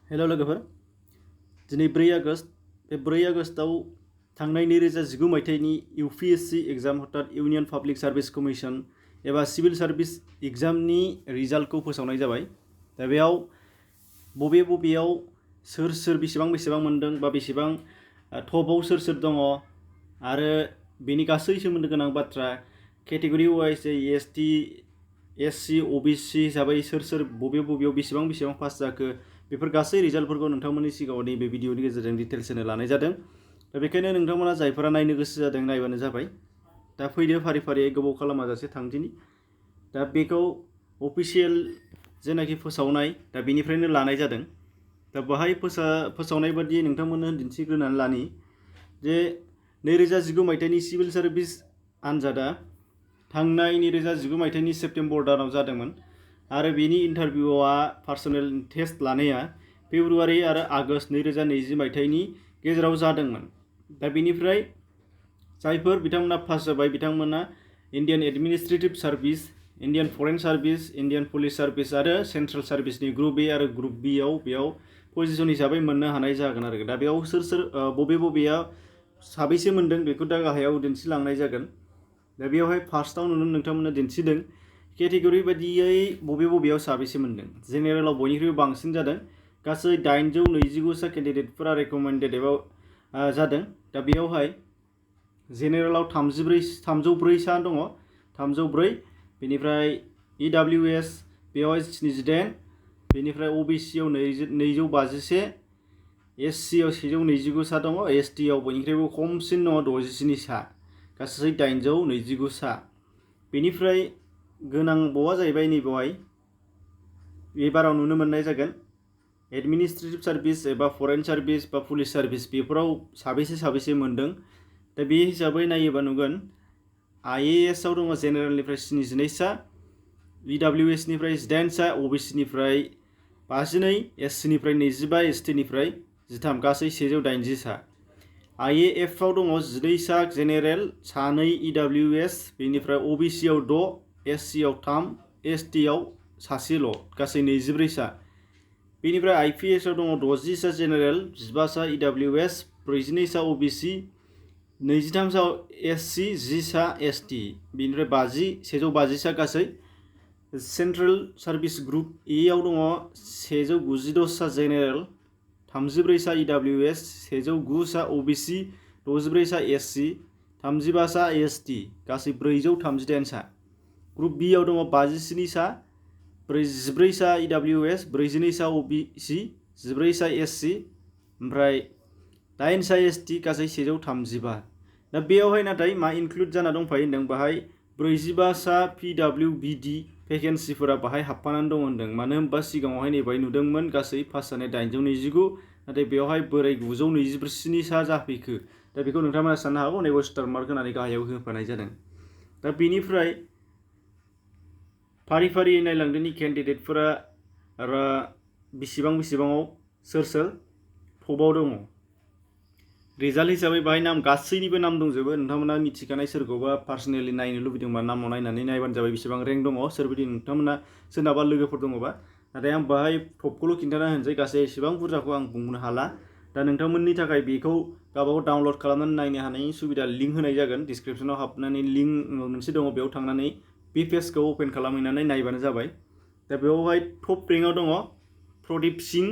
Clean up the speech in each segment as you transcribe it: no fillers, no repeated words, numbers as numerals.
हेल' लोगोफोर, दिनै 4 आगस्ट बे 4 आगस्टआव थांनाय 2019 मायथाइनि UPSC एग्जाम अर्थात इउनियन पाब्लिक सार्भिस कमिशन एबा सिविल सार्भिस एग्जामनि रिजाल्टखौ फोसावनाय जाबाय। दा बेयाव बबेयाव सोर बेसेबां मोनदों बा बेसेबां टपआव सोर दङ आरो बेनि गासै सोमोन्दो गोनां बाथ्रा category wise ST SC OBC हिसाबै सोर बबेयाव बेसेबां पास जाखो बेफोर गासै रिजाल्टफोरखौ नोंथांमोननि सिगाङाव नैबे भिडिअनि गेजेरजों डिटेल्स होनो लानाय जादों। दा बेखायनो नोंथांमोना जायफोरा नायनो गोसो जादों नायबानो जाबाय। दा फैदो फारियै गोबाव खालामाजासे थांदिनि। दा बेखौ अफिसियेल जेनाखि फोसावनाय दा बेनिफ्रायनो लानाय जादों। दा बाहाय फोसावनाय बायदि नोंथांमोननो दिन्थिग्रोनानै लानि जे 2019 मायथाइनि सिभिल सार्भिस आनजादा थांनाय 2019 मायथाइनि सेप्तेम्बर दानाव जादोंमोन आरो बेनि इन्टारभिउआ पार्सनेल टेस्ट लानाया फेब्रुवारि आरो आगस्ट 2020 मायथाइनि गेजेराव जादोंमोन। दा बेनिफ्राय जायफोर बिथांमोना पास जाबाय बिथांमोना Indian administrative service, Indian foreign service, Indian police service आरो सेन्ट्रेल सार्भिसनि ग्रुप ए आरो ग्रुप बि आव बेयाव पजिशन हिसाबै मोननो हानाय जागोन आरो। दा बेयाव सोर बबेया साबैसे मोनदों बेखौ दा गाहायाव दिन्थिलांनाय जागोन। दा बेयावहाय फार्स्टआव नोंथांमोननो दिन्थिदों केटेगरि बायदियै बबेयाव साबेसे मोनदों। जेनेरेलाव बयनिख्रुइबो बांसिन जादों, गासै 829 सा केन्डिडेटफोरा रेकमेन्डेड एबा जादों। दा बेयावहाय जेनेरेलाव 304 सा दङ, 304, बेनिफ्राय EWS बेयावहाय 78, बेनिफ्राय OBC आव 251, SC आव 129 सा दङ, ST आव बयनिख्रुइबो खमसिन दङ 67 सा, गासै 829 सा। बेनिफ्राय गोनां बावा जाहैबाय नैबेवहाय एबाराव नुनो मोननाय जागोन एडमिनिस्ट्रेटिभ सार्भिस एबा फरेन सार्भिस बा पुलिस सार्भिस बेफोराव साबेसे मोनदों। दा बे हिसाबै नायोबा नुगोन IAS आव दङ जेनेरेलनिफ्राय 72 सा, EWS निफ्राय 18 सा, OBC निफ्राय 52, SC निफ्राय 25, ST निफ्राय 13, गासै 180 सा। IAF आव दङ 12 सा जेनेरेल, 2 EWS, बेनिफ्राय OBC आव 6, SC आव 3, ST आव सासेल', गासै 24 सा। बेनिफ्राय IPS आव दङ 60 सा जेनेरेल, 15 सा EWS, 42 सा OBC, 23 सा SC, 10 सा ST, बेनिफ्राय 150 सा गासै। सेन्ट्रेल सार्भिस ग्रुप E आव दङ 196 सा जेनेरेल, 34 सा EWS, 109 सा OBC, 64 सा SC, 35 सा ST, गासै 438 सा। ग्रुप B आव दङ 57 सा, 14 सा EWS, 42 सा OBC, 14 सा SC, ओमफ्राय 8 सा ST, गासै 135। दा बेयावहाय नाथाय मा इनक्लुड जाना दंफायो होनदों, बाहाय 45 सा PWBD भेकेन्सिफोरा बाहाय हाबफानानै दं होनदों। मानो होनबा सिगाङावहाय नैबाय नुदोंमोन गासै पास जानाय 829, नाथाय बेयावहाय बोरै 927 सा जाफैखो। दा बेखौ नोंथांमोना साननो हागौ, नैबे स्टार मार्क होनानै गाहायाव होफानाय जादों। दा बेनिफ्राय फारियै नायलांदोंनि केन्डिडेटफोरा आरो बेसेबाङाव सोर टपआव दङ। रिजाल्ट हिसाबै बाहाय गासैनिबो नाम दंजोबो, नोंथांमोना मिथिखानाय सोरखौबा पार्सनेलि नायनो लुबैदोंबा नामाव नायनानै नायबानो जाबाय बेसेबां रेंक दङ, सोरबायदि नोंथांमोना सोरनाबा लोगोफोर दङबा। नाथाय आं बाहाय टपखौल' खिन्थाना होनोसै, गासै एसेबां बुरजाखौ आं बुंनो हाला। दा नोंथांमोननि थाखाय बेखौ गावबागाव डाउनलड खालामनानै नायनो हानायनि सुबिदा लिंक होनाय जागोन। डिसक्रिपसनाव हाबनानै लिंक मोनसे दङ, बेयाव थांनानै बे पेजखौ अपेन खालामहैनानै नायबानो जाबाय। दा बेयावहाय टप रेंकआव दङ प्रदीप सिंह,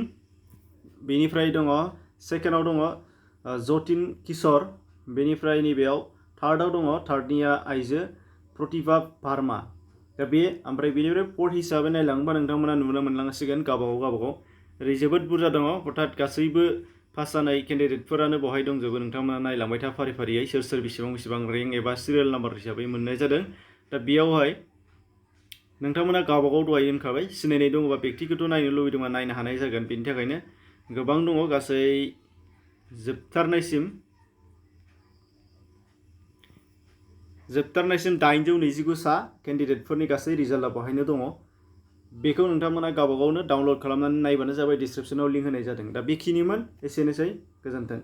बेनिफ्राय दङ सेकेन्डआव दङ जतिन किशोर, बेनिफ्राय नैबेयाव थार्डआव दङ, थार्डनिया आइजो प्रतिभा भार्मा। दा बे ओमफ्राय बेनिफ्राय फर्थ हिसाबै नायलाङोबा नोंथांमोना नुनो मोनलांसिगोन गावबागाव ओरै जोबोद बुरजा दङ, अर्थात गासैबो पास जानाय केन्डिडेटफोरानो बहाय दंजोबो। नोंथांमोना नायलांबाय था फारियै सोर बेसेबां रेंक एबा सिरियेल नाम्बार हिसाबै मोननाय जादों। दा बेयावहाय नोंथांमोना गावबागाव दहाय होनखाबाय, सिनायनाय दङबा बेक्तिगत नायनो लुबैदोंबा नायनो हानाय जागोन। बेनि थाखायनो गोबां दङ, गासै जोबथारनायसिम 829 सा केन्डिडेटफोरनि गासै रिजाल्टआ बहायनो दङ। बेखौ नोंथांमोना गावबागावनो डाउनलड खालामनानै नायबानो जाबाय, डिसक्रिपसनाव लिंक होनाय जादों। दा बेखिनिमोन, एसेनोसै, गोजोन्थों।